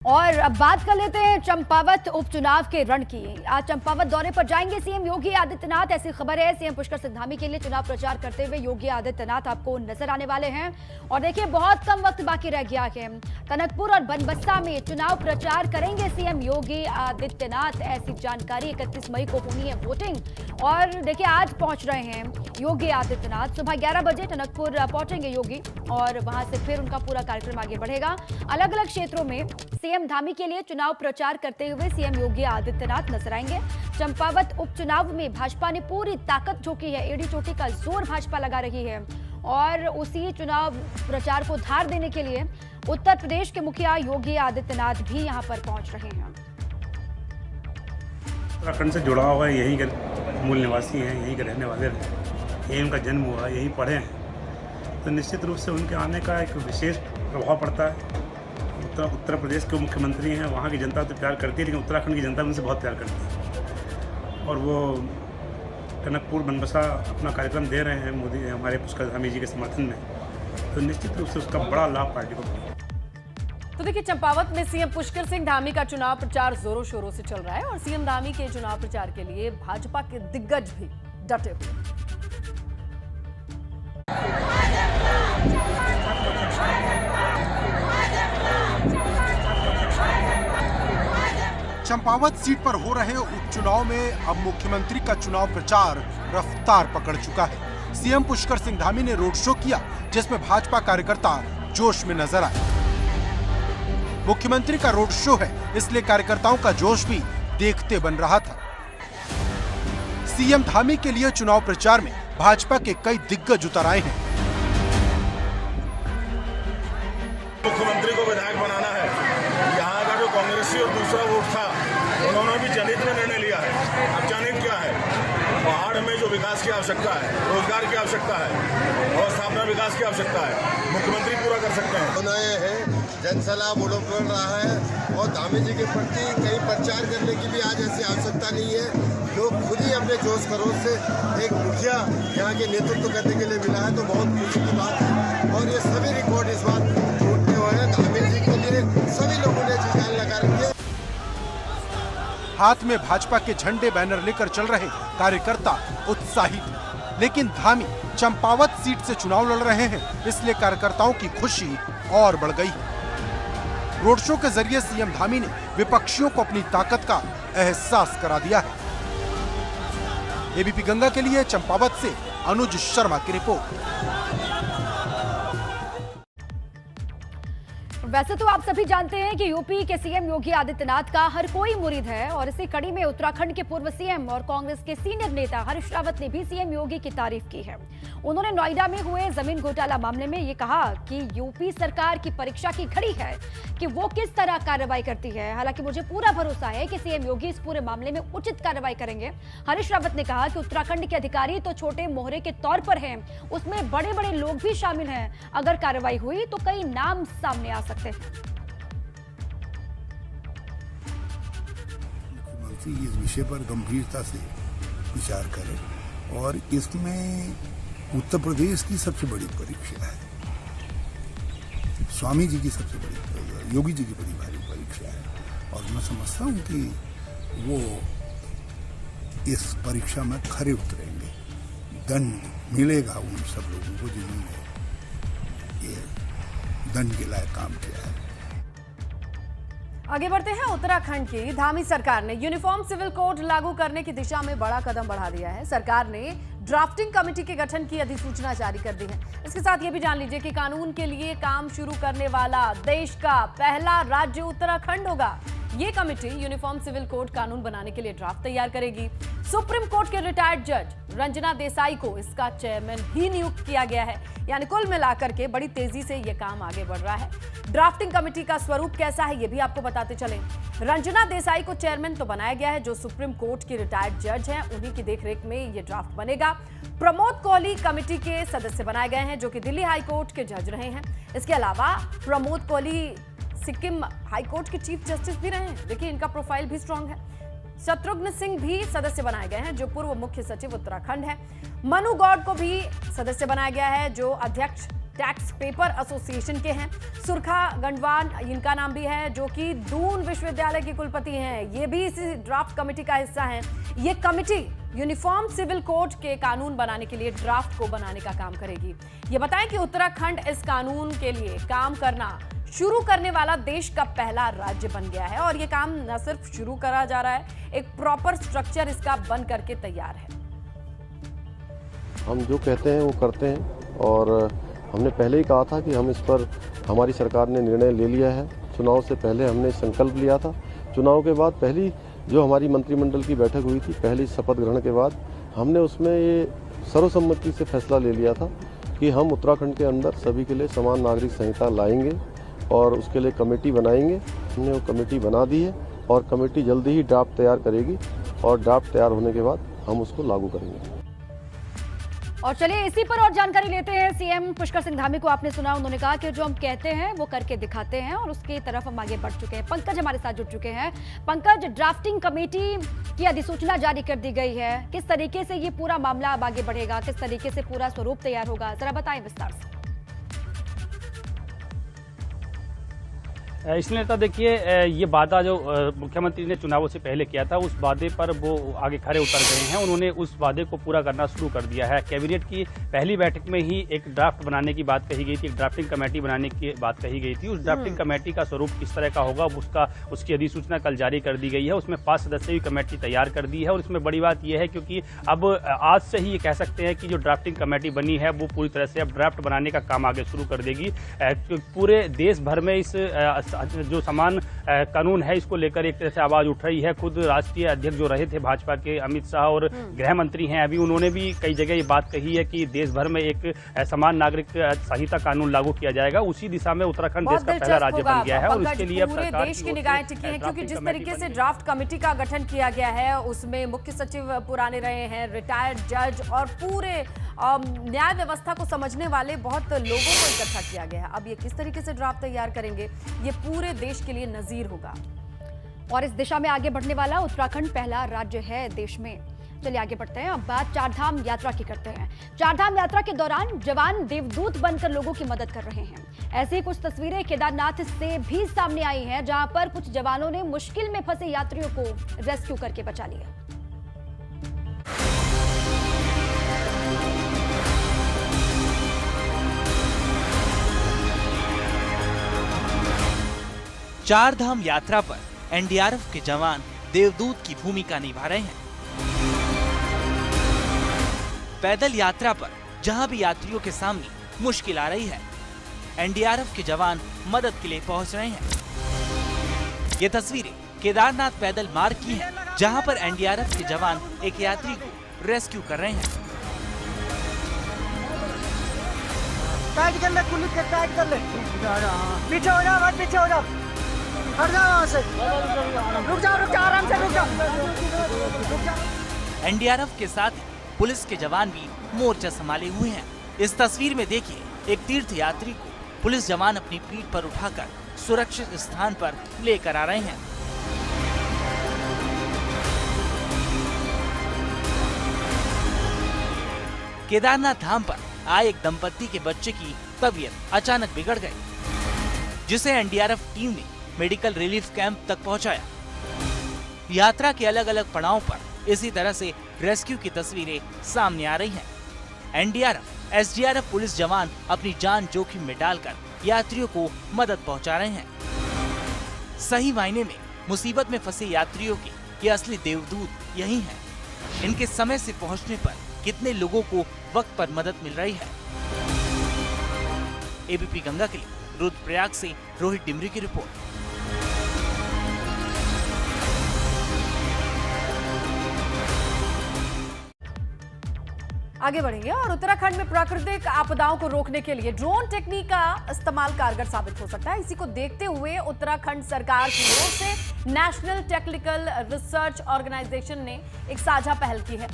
और अब बात कर लेते हैं चंपावत उपचुनाव के रण की। आज चंपावत दौरे पर जाएंगे सीएम योगी आदित्यनाथ, ऐसी खबर है। सीएम पुष्कर सिंह धामी के लिए चुनाव प्रचार करते हुए योगी आदित्यनाथ आपको नजर आने वाले हैं। और देखिए, बहुत कम वक्त बाकी रह गया है। टनकपुर और बनबस्सा में चुनाव प्रचार करेंगे सीएम योगी आदित्यनाथ, ऐसी जानकारी। 31 मई को होनी है वोटिंग। और देखिए, आज पहुंच रहे हैं योगी आदित्यनाथ। सुबह 11 बजे टनकपुर पहुंचेंगे योगी और वहां से फिर उनका पूरा कार्यक्रम आगे बढ़ेगा। अलग अलग क्षेत्रों में सीएम धामी के लिए चुनाव प्रचार करते हुए सीएम योगी आदित्यनाथ नजर आएंगे। चंपावत उपचुनाव में भाजपा ने पूरी ताकत झोंकी है। एड़ी चोटी का जोर भाजपा लगा रही है और उसी चुनाव प्रचार को धार देने के लिए उत्तर प्रदेश के मुखिया योगी आदित्यनाथ भी यहां पर पहुंच रहे हैं। उत्तराखंड से जुड़ा हुआ है, यहीं के मूल निवासी हैं, यहीं के रहने वाले हैं, यहीं उनका जन्म हुआ, यहीं पढ़े हैं, तो निश्चित रूप से उनके आने का एक विशेष प्रभाव पड़ता है। उत्तर प्रदेश के मुख्यमंत्री हैं, वहाँ की जनता तो प्यार करती है, लेकिन उत्तराखंड की जनता उनसे बहुत प्यार करती है। और वो टनकपुर बनबसा अपना कार्यक्रम दे रहे हैं मोदी हमारे पुष्कर धामी जी के समर्थन में, तो निश्चित रूप से उसका बड़ा लाभ पार्टी को मिलेगा। तो देखिए, चंपावत में सीएम पुष्कर सिंह धामी का चुनाव प्रचार जोरों शोरों से चल रहा है और सीएम धामी के चुनाव प्रचार के लिए भाजपा के दिग्गज भी डटे हुए। चंपावत सीट पर हो रहे उपचुनाव में अब मुख्यमंत्री का चुनाव प्रचार रफ्तार पकड़ चुका है। सीएम पुष्कर सिंह धामी ने रोड शो किया, जिसमें भाजपा कार्यकर्ता जोश में नजर आए। मुख्यमंत्री का रोड शो है, इसलिए कार्यकर्ताओं का जोश भी देखते बन रहा था। सीएम धामी के लिए चुनाव प्रचार में भाजपा के कई दिग्गज उतर आए हैं। मुख्यमंत्री को विधायक बनाना है। यहाँ का जो कांग्रेसी और दूसरा वोट था, उन्होंने भी जनहित में निर्णय लिया है। अब जनहित क्या है? पहाड़ में जो विकास की आवश्यकता है, रोजगार की आवश्यकता है और स्थापना विकास की आवश्यकता है, मुख्यमंत्री पूरा कर सकते हैं। बनाए हैं, जनसलाह बोलो पड़ रहा है और धामी जी के प्रति कहीं प्रचार करने की भी आज ऐसी आवश्यकता नहीं है। लोग खुद ही अपने जोश खरोश से एक मुखिया यहाँ के नेतृत्व करने के लिए मिला है, तो बहुत खुशी की बात है। और ये सभी रिकॉर्ड इस बार टूटने हुए हैं। धामी जी के लिए सभी लोगों ने जी जान लगा रखी है। हाथ में भाजपा के झंडे बैनर लेकर चल रहे कार्यकर्ता उत्साहित हैं। लेकिन धामी चंपावत सीट से चुनाव लड़ रहे हैं, इसलिए कार्यकर्ताओं की खुशी और बढ़ गई है। रोड शो के जरिए सीएम धामी ने विपक्षियों को अपनी ताकत का एहसास करा दिया है। एबीपी गंगा के लिए चंपावत से अनुज शर्मा की रिपोर्ट। वैसे तो आप सभी जानते हैं कि यूपी के सीएम योगी आदित्यनाथ का हर कोई मुरीद है और इसी कड़ी में उत्तराखंड के पूर्व सीएम और कांग्रेस के सीनियर नेता हरीश रावत ने भी सीएम योगी की तारीफ की है। उन्होंने नोएडा में हुए जमीन घोटाला मामले में ये कहा कि यूपी सरकार की परीक्षा की घड़ी है कि वो किस तरह कार्रवाई करती है। हालांकि मुझे पूरा भरोसा है कि सीएम योगी इस पूरे मामले में उचित कार्रवाई करेंगे। हरीश रावत ने कहा कि उत्तराखंड के अधिकारी तो छोटे मोहरे के तौर पर हैं, उसमें बड़े बड़े लोग भी शामिल हैं। अगर कार्रवाई हुई तो कई नाम सामने आ सकते हैं। मुख्यमंत्री इस विषय पर गंभीरता से विचार करें और इसमें उत्तर प्रदेश की सबसे बड़ी परीक्षा है, स्वामी जी की सबसे बड़ी, योगी जी की बड़ी भारी परीक्षा है। और मैं समझता हूँ कि वो इस परीक्षा में खरे उतरेंगे। दंड मिलेगा उन सब लोगों को जिन्होंने ये दंड के लायक काम किया है। आगे बढ़ते हैं। उत्तराखंड की धामी सरकार ने यूनिफॉर्म सिविल कोड लागू करने की दिशा में बड़ा कदम बढ़ा दिया है। सरकार ने ड्राफ्टिंग कमेटी के गठन की अधिसूचना जारी कर दी है। इसके साथ ये भी जान लीजिए कि कानून के लिए काम शुरू करने वाला देश का पहला राज्य उत्तराखंड होगा। ये कमेटी यूनिफॉर्म सिविल कोड कानून बनाने के लिए ड्राफ्ट तैयार करेगी। सुप्रीम कोर्ट के रिटायर्ड जज रंजना देसाई को इसका चेयरमैन भी नियुक्त किया गया है। यानी कुल मिलाकर के बड़ी तेजी से ये काम आगे बढ़ रहा है। ड्राफ्टिंग कमेटी का स्वरूप कैसा है, ये भी आपको बताते चलें। रंजना देसाई को चेयरमैन तो बनाया गया है, जो सुप्रीम कोर्ट के रिटायर्ड जज हैं, उन्हीं की देखरेख में ये ड्राफ्ट बनेगा। प्रमोद कोहली कमेटी के सदस्य बनाए गए हैं, जो कि दिल्ली हाई कोर्ट के जज रहे हैं। इसके अलावा प्रमोद कोहली सिक्किम हाई कोर्ट के चीफ जस्टिस भी रहे हैं। देखिए, इनका प्रोफाइल भी स्ट्रांग है। शत्रुघ्न सिंह भी सदस्य बनाए गए हैं, जो पूर्व मुख्य सचिव उत्तराखंड है। मनु गौड़ को भी सदस्य बनाया गया है, जो अध्यक्ष टैक्स पेपर एसोसिएशन के हैं। सुरखा गंडवान इनका नाम भी है, जो कि दून विश्वविद्यालय की कुलपति हैं। ये भी इसी ड्राफ्ट कमेटी का हिस्सा हैं। ये कमेटी यूनिफॉर्म सिविल कोड के कानून बनाने के लिए ड्राफ्ट को बनाने का काम करेगी। ये बताएं कि उत्तराखंड इस कानून के लिए काम करना शुरू करने वाला देश का पहला राज्य बन गया है और ये काम न सिर्फ शुरू करा जा रहा है, एक प्रॉपर स्ट्रक्चर इसका बन करके तैयार है। हम जो कहते हैं वो करते हैं और हमने पहले ही कहा था कि हम इस पर हमारी सरकार ने निर्णय ले लिया है। चुनाव से पहले हमने संकल्प लिया था। चुनाव के बाद पहली जो हमारी मंत्रिमंडल की बैठक हुई थी, पहली शपथ ग्रहण के बाद हमने उसमें ये सर्वसम्मति से फैसला ले लिया था कि हम उत्तराखंड के अंदर सभी के लिए समान नागरिक संहिता लाएंगे और उसके लिए कमेटी बनाएंगे। हमने वो कमेटी बना दी है और कमेटी जल्दी ही ड्राफ्ट तैयार करेगी और ड्राफ्ट तैयार होने के बाद हम उसको लागू करेंगे। और चलिए इसी पर और जानकारी लेते हैं। सीएम पुष्कर सिंह धामी को आपने सुना, उन्होंने कहा कि जो हम कहते हैं वो करके दिखाते हैं और उसकी तरफ हम आगे बढ़ चुके हैं। पंकज हमारे साथ जुड़ चुके हैं। पंकज, ड्राफ्टिंग कमेटी की अधिसूचना जारी कर दी गई है, किस तरीके से ये पूरा मामला अब आगे बढ़ेगा, किस तरीके से पूरा स्वरूप तैयार होगा, जरा बताएं विस्तार से। इसलिए तो देखिए, ये वादा जो मुख्यमंत्री ने चुनावों से पहले किया था, उस वादे पर वो आगे खड़े उतर गए हैं। उन्होंने उस वादे को पूरा करना शुरू कर दिया है। कैबिनेट की पहली बैठक में ही एक ड्राफ्ट बनाने की बात कही गई थी, एक ड्राफ्टिंग कमेटी बनाने की बात कही गई थी। उस ड्राफ्टिंग कमेटी का स्वरूप किस तरह का होगा उसकी अधिसूचना कल जारी कर दी गई है। उसमें 5 सदस्यीय कमेटी तैयार कर दी है और इसमें बड़ी बात यह है क्योंकि अब आज से ही ये कह सकते हैं कि जो ड्राफ्टिंग कमेटी बनी है वो पूरी तरह से अब ड्राफ्ट बनाने का काम आगे शुरू कर देगी। पूरे देश भर में इस जो समान कानून है इसको लेकर एक तरह से आवाज उठ रही है। खुद राष्ट्रीय अध्यक्ष जो रहे थे भाजपा के अमित शाह और गृह मंत्री हैं अभी, उन्होंने भी कई जगह ये बात कही है कि देश भर में एक समान नागरिक संहिता कानून लागू किया जाएगा। उसी दिशा में उत्तराखंड देश का पहला राज्य बन गया है और इसके लिए अब पूरे देश की निगाहें टिकी हैं, क्योंकि जिस तरीके से ड्राफ्ट कमेटी का गठन किया गया है उसमें मुख्य सचिव पुराने रहे हैं, रिटायर्ड जज और पूरे न्याय व्यवस्था को समझने वाले बहुत लोगों को इकट्ठा किया गया है। अब ये किस तरीके से ड्राफ्ट तैयार करेंगे, ये पूरे देश के लिए नजीर होगा। और इस दिशा में आगे बढ़ने वाला उत्तराखंड पहला राज्य है देश में। चलिए आगे बढ़ते हैं, अब बात चारधाम यात्रा की करते हैं। चारधाम यात्रा के दौरान जवान देवदूत बनकर लोगों की मदद कर रहे हैं। ऐसी कुछ तस्वीरें केदारनाथ से भी सामने आई हैं, जहां पर कुछ जवानों ने मुश्किल में फंसे यात्रियों को रेस्क्यू करके बचा लिया। चारधाम यात्रा पर एनडीआरएफ के जवान देवदूत की भूमिका निभा रहे हैं। पैदल यात्रा पर जहां भी यात्रियों के सामने मुश्किल आ रही है, एनडीआरएफ के जवान मदद के लिए पहुंच रहे हैं। ये तस्वीरें केदारनाथ पैदल मार्ग की हैं, जहां पर एनडीआरएफ के जवान एक यात्री को रेस्क्यू कर रहे हैं। टाइट कर ले, पुलिस के टाइट कर ले। पीछे हो जाओ, पीछे हो जाओ, हट जाओ वहां से। रुक जाओ, आराम से रुक जाओ। एनडीआरएफ के साथ ही पुलिस के जवान भी मोर्चा संभाले हुए हैं। इस तस्वीर में देखिए, एक तीर्थ यात्री को पुलिस जवान अपनी पीठ पर उठाकर सुरक्षित स्थान पर लेकर आ रहे हैं। केदारनाथ धाम पर आए एक दंपत्ति के बच्चे की तबीयत अचानक बिगड़ गई, जिसे एनडीआरएफ टीम ने मेडिकल रिलीफ कैंप तक पहुंचाया। यात्रा के अलग अलग पड़ावों पर इसी तरह से रेस्क्यू की तस्वीरें सामने आ रही हैं। एनडीआरएफ, एसडीआरएफ पुलिस जवान अपनी जान जोखिम में डालकर यात्रियों को मदद पहुंचा रहे हैं। सही मायने में मुसीबत में फंसे यात्रियों के ये असली देवदूत यही हैं। इनके समय से पहुंचने पर कितने लोगों को वक्त पर मदद मिल रही है। एबीपी गंगा के लिए रुद्रप्रयाग से रोहित डिमरी की रिपोर्ट। आगे बढ़ेंगे और उत्तराखंड में प्राकृतिक आपदाओं को रोकने के लिए ड्रोन टेक्निक का इस्तेमाल कारगर साबित हो सकता है। इसी को देखते हुए उत्तराखंड सरकार की ओर से नेशनल टेक्निकल रिसर्च ऑर्गेनाइजेशन ने एक साझा पहल की है।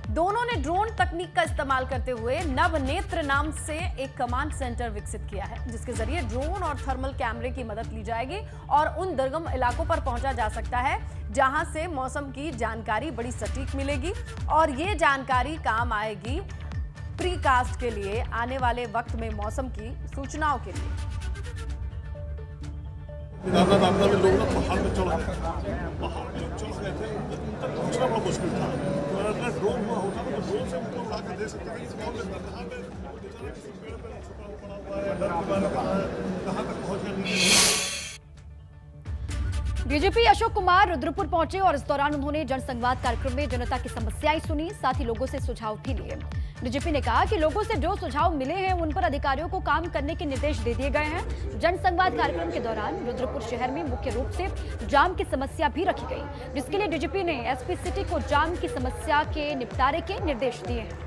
दोनों ने ड्रोन तकनीक का इस्तेमाल करते हुए नवनेत्र नाम से एक कमांड सेंटर विकसित किया है, जिसके जरिए ड्रोन और थर्मल कैमरे की मदद ली जाएगी और उन दुर्गम इलाकों पर पहुंचा जा सकता है जहां से मौसम की जानकारी बड़ी सटीक मिलेगी और ये जानकारी काम आएगी प्री कास्ट के लिए आने वाले वक्त में मौसम की सूचनाओं के लिए। केदारनाथ आपदा में लोग ना पहाड़ पे चढ़ गए, पहाड़ पे चढ़ गए थे, उन तक पहुंचना बड़ा मुश्किल था। तो अगर ड्रोन हुआ होता तो ड्रोन से उनको आगे देख सकते थे कि कहाँ पे बेचारा किसी पेड़ पे छुपा पड़ा हुआ है, डर के मारे कहाँ तक पहुंच गया। डीजीपी अशोक कुमार रुद्रपुर पहुंचे और इस दौरान उन्होंने जनसंवाद कार्यक्रम में जनता की समस्याएं सुनी, साथ ही लोगों से सुझाव भी लिए। डीजीपी ने कहा कि लोगों से जो सुझाव मिले हैं उन पर अधिकारियों को काम करने के निर्देश दे दिए गए हैं। जनसंवाद कार्यक्रम के दौरान रुद्रपुर शहर में मुख्य रूप से जाम की समस्या भी रखी गई, जिसके लिए डीजीपी ने एसपी सिटी को जाम की समस्या के निपटारे के निर्देश दिए हैं।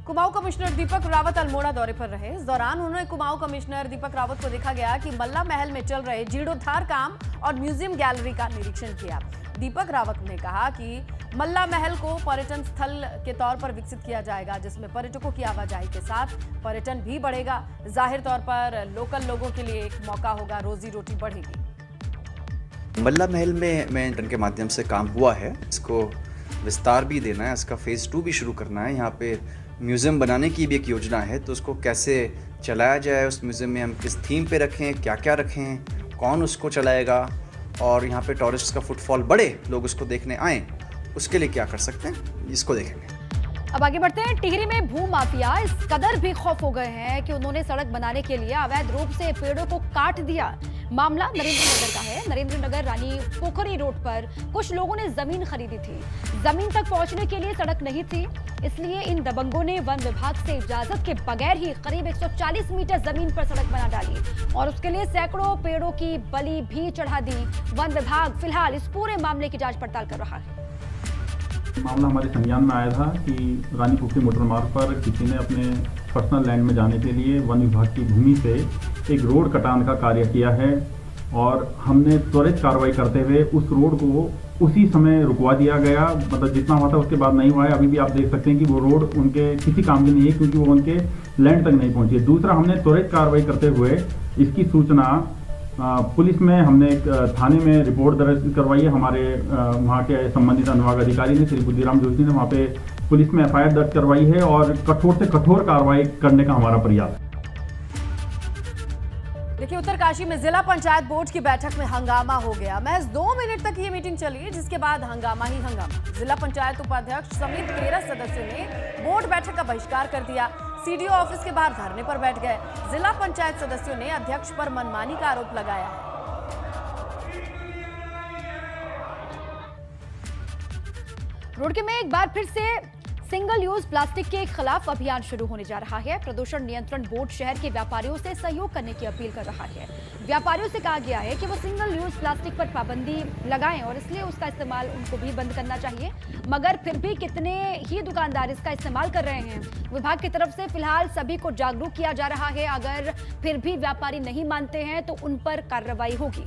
कुमाऊं कमिश्नर दीपक रावत अल्मोड़ा दौरे पर रहे। इस दौरान उन्होंने कुमाऊं कमिश्नर दीपक रावत को देखा गया कि मल्ला महल में चल रहे जीर्णोद्धार काम और म्यूजियम गैलरी का निरीक्षण किया। दीपक रावत ने कहा कि मल्ला महल को पर्यटन स्थल के तौर पर विकसित किया जाएगा, जिसमें पर्यटकों की आवाजाही के साथ पर्यटन भी बढ़ेगा। जाहिर तौर पर लोकल लोगों के लिए एक मौका होगा, रोजी रोटी बढ़ेगी। मल्ला महल में के माध्यम से काम हुआ है, इसको विस्तार भी देना है, इसका फेज़ 2 भी शुरू करना है। यहाँ पे म्यूज़ियम बनाने की भी एक योजना है, तो उसको कैसे चलाया जाए, उस म्यूज़ियम में हम किस थीम पे रखें, क्या क्या रखें, कौन उसको चलाएगा, और यहाँ पे टूरिस्ट का फुटफॉल बढ़े, लोग उसको देखने आएँ, उसके लिए क्या कर सकते हैं, इसको देखेंगे। अब आगे बढ़ते हैं। टिहरी में भू माफिया इस कदर भी खौफ हो गए हैं कि उन्होंने सड़क बनाने के लिए अवैध रूप से पेड़ों को काट दिया। मामला नरेंद्र नगर का है। नरेंद्र नगर रानी पोखरी रोड पर कुछ लोगों ने जमीन खरीदी थी। जमीन तक पहुंचने के लिए सड़क नहीं थी, इसलिए इन दबंगों ने वन विभाग से इजाजत के बगैर ही करीब 140 मीटर जमीन पर सड़क बना डाली और उसके लिए सैकड़ों पेड़ों की बलि भी चढ़ा दी। वन विभाग फिलहाल इस पूरे मामले की जांच पड़ताल कर रहा है। मामला हमारे संज्ञान में आया था कि रानी पोखरी मोटर मार्ग पर किसी ने अपने पर्सनल लैंड में जाने के लिए वन विभाग की भूमि से एक रोड कटान का कार्य किया है और हमने त्वरित कार्रवाई करते हुए उस रोड को उसी समय रुकवा दिया गया। मतलब जितना हुआ था उसके बाद नहीं हुआ है। अभी भी आप देख सकते हैं कि वो रोड उनके किसी काम की नहीं है, क्योंकि वो उनके लैंड तक नहीं पहुंची। दूसरा, हमने त्वरित कार्रवाई करते हुए इसकी सूचना पुलिस में हमने थाने में रिपोर्ट दर्ज करवाई है। हमारे वहाँ के संबंधित अनुभाग अधिकारी ने, श्री बुद्धिराम जोशी ने, वहाँ पे पुलिस में एफआईआर दर्ज करवाई है और कठोर से कठोर कार्रवाई करने का हमारा प्रयास है। देखिए, उत्तरकाशी में जिला पंचायत बोर्ड की बैठक में हंगामा हो गया। महज 2 मिनट तक ये मीटिंग चली, जिसके बाद हंगामा ही हंगामा। जिला पंचायत उपाध्यक्ष समेत 13 सदस्यों ने बोर्ड बैठक का बहिष्कार कर दिया। सीडीओ ऑफिस के बाहर धरने पर बैठ गए। जिला पंचायत सदस्यों ने अध्यक्ष पर मनमानी का आरोप लगाया है। रुड़की में एक बार फिर से सिंगल यूज प्लास्टिक के खिलाफ अभियान शुरू होने जा रहा है। प्रदूषण नियंत्रण बोर्ड शहर के व्यापारियों से सहयोग करने की अपील कर रहा है। व्यापारियों से कहा गया है कि वो सिंगल यूज प्लास्टिक पर पाबंदी लगाएं और इसलिए उसका इस्तेमाल उनको भी बंद करना चाहिए, मगर फिर भी कितने ही दुकानदार इसका इस्तेमाल कर रहे हैं। विभाग की तरफ से फिलहाल सभी को जागरूक किया जा रहा है। अगर फिर भी व्यापारी नहीं मानते हैं तो उन पर कार्रवाई होगी।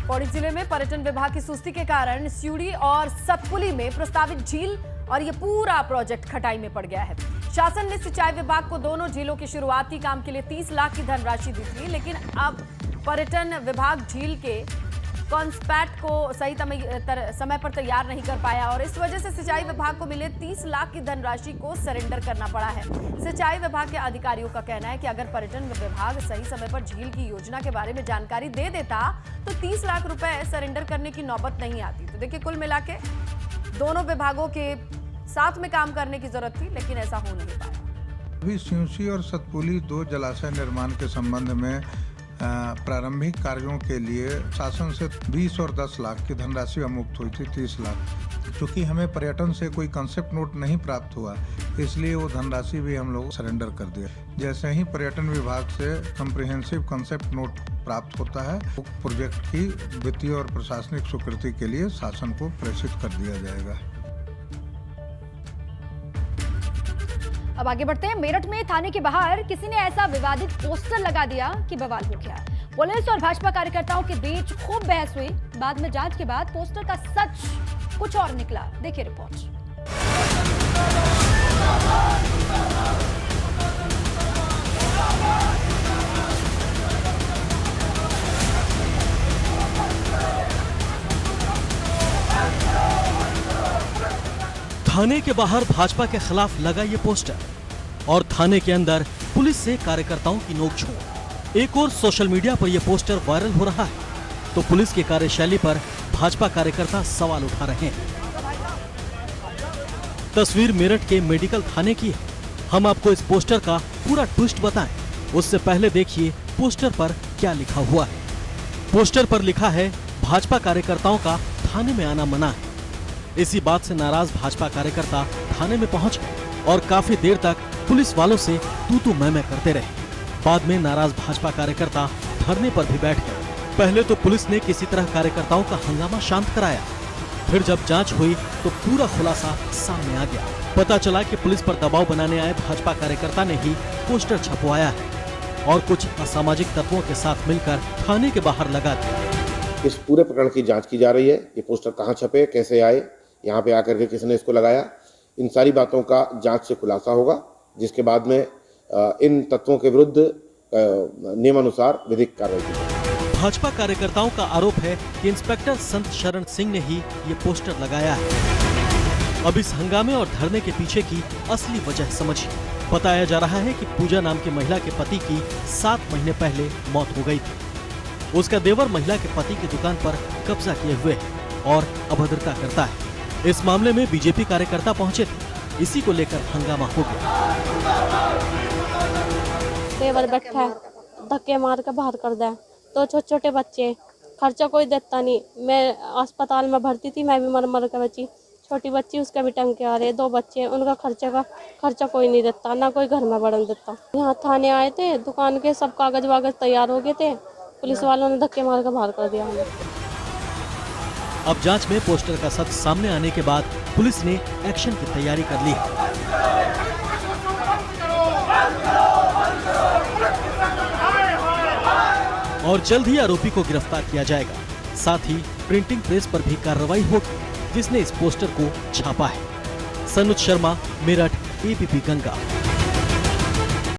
पौड़ी जिले में पर्यटन विभाग की सुस्ती के कारण स्यूड़ी और सतपुली में प्रस्तावित झील और ये पूरा प्रोजेक्ट खटाई में पड़ गया है। शासन ने सिंचाई विभाग को दोनों झीलों के शुरुआती काम के लिए 30 लाख की धनराशि दी थी, लेकिन अब पर्यटन विभाग झील के कॉन्सपैट को सही समय पर तैयार नहीं कर पाया और इस वजह से सिंचाई विभाग को मिले 30 लाख की धनराशि को सरेंडर करना पड़ा है। सिंचाई विभाग के अधिकारियों का कहना है कि अगर पर्यटन विभाग सही समय पर झील की योजना के बारे में जानकारी दे देता तो 30 लाख रुपए सरेंडर करने की नौबत नहीं आती। तो देखिए, कुल मिला के दोनों विभागों के साथ में काम करने की जरूरत थी, लेकिन ऐसा हो नहीं पाया। अभी सिंसी और सतपुली 2 जलाशय निर्माण के संबंध में प्रारंभिक कार्यों के लिए शासन से 20 और 10 लाख की धनराशि अमुक्त हुई थी, 30 लाख। चूँकि हमें पर्यटन से कोई कंसेप्ट नोट नहीं प्राप्त हुआ, इसलिए वो धनराशि भी हम लोग सरेंडर कर दिया। जैसे ही पर्यटन विभाग से कम्प्रिहेंसिव कंसेप्ट नोट प्राप्त होता है, वो प्रोजेक्ट की वित्तीय और प्रशासनिक स्वीकृति के लिए शासन को प्रेषित कर दिया जाएगा। अब आगे बढ़ते हैं। मेरठ में थाने के बाहर किसी ने ऐसा विवादित पोस्टर लगा दिया कि बवाल हो गया। पुलिस और भाजपा कार्यकर्ताओं के बीच खूब बहस हुई। बाद में जांच के बाद पोस्टर का सच कुछ और निकला। देखिए रिपोर्ट। थाने के बाहर भाजपा के खिलाफ लगा ये पोस्टर और थाने के अंदर पुलिस से कार्यकर्ताओं की नोकझोंक। एक और सोशल मीडिया पर यह पोस्टर वायरल हो रहा है तो पुलिस की कार्यशैली पर भाजपा कार्यकर्ता सवाल उठा रहे हैं। तस्वीर मेरठ के मेडिकल थाने की है। हम आपको इस पोस्टर का पूरा ट्विस्ट बताएं, उससे पहले देखिए पोस्टर पर क्या लिखा हुआ है। पोस्टर पर लिखा है भाजपा कार्यकर्ताओं का थाने में आना मना है। इसी बात से नाराज भाजपा कार्यकर्ता थाने में पहुंच गए और काफी देर तक पुलिस वालों से तू मैं करते रहे। बाद में नाराज भाजपा कार्यकर्ता धरने पर भी बैठ गए। पहले तो पुलिस ने किसी तरह कार्यकर्ताओं का हंगामा शांत कराया, फिर जब जांच हुई तो पूरा खुलासा सामने आ गया। पता चला कि पुलिस पर दबाव बनाने आए भाजपा कार्यकर्ता ने ही पोस्टर छपवाया है और कुछ असामाजिक तत्वों के साथ मिलकर थाने के बाहर लगा दिया। इस पूरे प्रकरण की जांच की जा रही है। ये पोस्टर कहाँ छपे, कैसे आए, यहाँ पे आकर के किसने इसको लगाया, इन सारी बातों का जांच से खुलासा होगा, जिसके बाद में इन तत्वों के विरुद्ध नियमानुसार विधिक कार्रवाई की जाएगी। भाजपा कार्यकर्ताओं का आरोप है कि इंस्पेक्टर संत शरण सिंह ने ही ये पोस्टर लगाया है। अब इस हंगामे और धरने के पीछे की असली वजह समझिए। बताया जा रहा है कि पूजा नाम की महिला के पति की 7 महीने पहले मौत हो गई थी। उसका देवर महिला के पति की दुकान पर कब्जा किए हुए है और अभद्रता करता है। इस मामले में बीजेपी कार्यकर्ता पहुंचे थे, इसी को लेकर हंगामा हो गया। देवर बैठा है, धक्के मार कर बाहर कर दे। तो छोटे छोटे बच्चे, खर्चा कोई देता नहीं। मैं अस्पताल में भर्ती थी, मैं भी मर कर बची। छोटी बच्ची, उसका भी टंके आ रहे, 2 बच्चे, उनका खर्चा कोई नहीं देता, ना कोई घर में बढ़न देता। यहाँ थाने आए थे, दुकान के सब कागज वागज तैयार हो गए थे, पुलिस वालों ने धक्के मार कर बाहर कर दिया हमें। अब जांच में पोस्टर का सच सामने आने के बाद पुलिस ने एक्शन की तैयारी कर ली है। और जल्द ही आरोपी को गिरफ्तार किया जाएगा। साथ ही प्रिंटिंग प्रेस पर भी कार्रवाई होगी जिसने इस पोस्टर को छापा है। सनुज शर्मा, मेरठ, ABP गंगा।